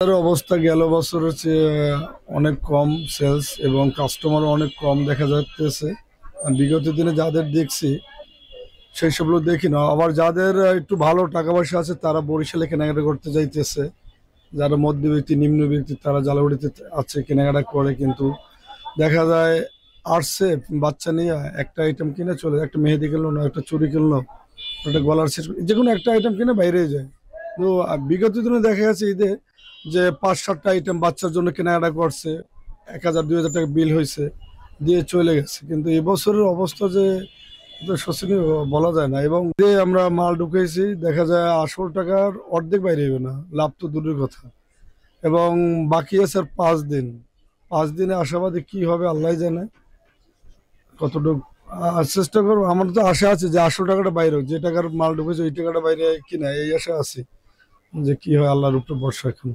এর অবস্থা গেল বছরের চেয়ে অনেক কম সেলস এবং কাস্টমারও অনেক কম দেখা যাচ্ছে। বিগত দিনে যাদের দেখছি সেই সব লোক দেখি না। আবার যাদের একটু ভালো টাকা পয়সা আছে তারা বরিশালে কেনাকাটা করতে যাইতেছে। যারা মধ্যবিত্ত নিম্নবিত্ত তারা জালাউড়িতে আছে, কেনাকাটা করে, কিন্তু দেখা যায় আসছে বাচ্চা নিয়ে একটা আইটেম কিনে চলে যায়। একটা মেহেদি কিনলো না, একটা চুড়ি কিনলো, একটা গলার সেট, যে কোনো একটা আইটেম কিনে বাইরে যায়। তো বিগত দিনে দেখা গেছে ঈদে যে ৫-৭টা আইটেম বাচ্চার জন্য কেনাকাটা করছে, ১,০০০-২,০০০ টাকা বিল হয়েছে, দিয়ে চলে গেছে। কিন্তু এবছরের অবস্থা যে এটা শোচনীয় বলা যায় না। এবং যে আমরা মাল ঢুকেছি দেখা যায় আসল টাকার অর্ধেক বাইরে হবে না, লাভ তো দূরের কথা। এবং বাকি আছে আর 5 দিন। 5 দিনে আশাবাদী কি হবে আল্লাহ জানে কতটুকু। চেষ্টা করবো, আমার তো আশা আছে যে আসল টাকাটা বাইরে হোক, যে টাকার মাল ঢুকেছে ওই টাকাটা বাইরে কিনা, এই আশা আছে। যে কি হয় আল্লাহর উপরে ভরসা এখন।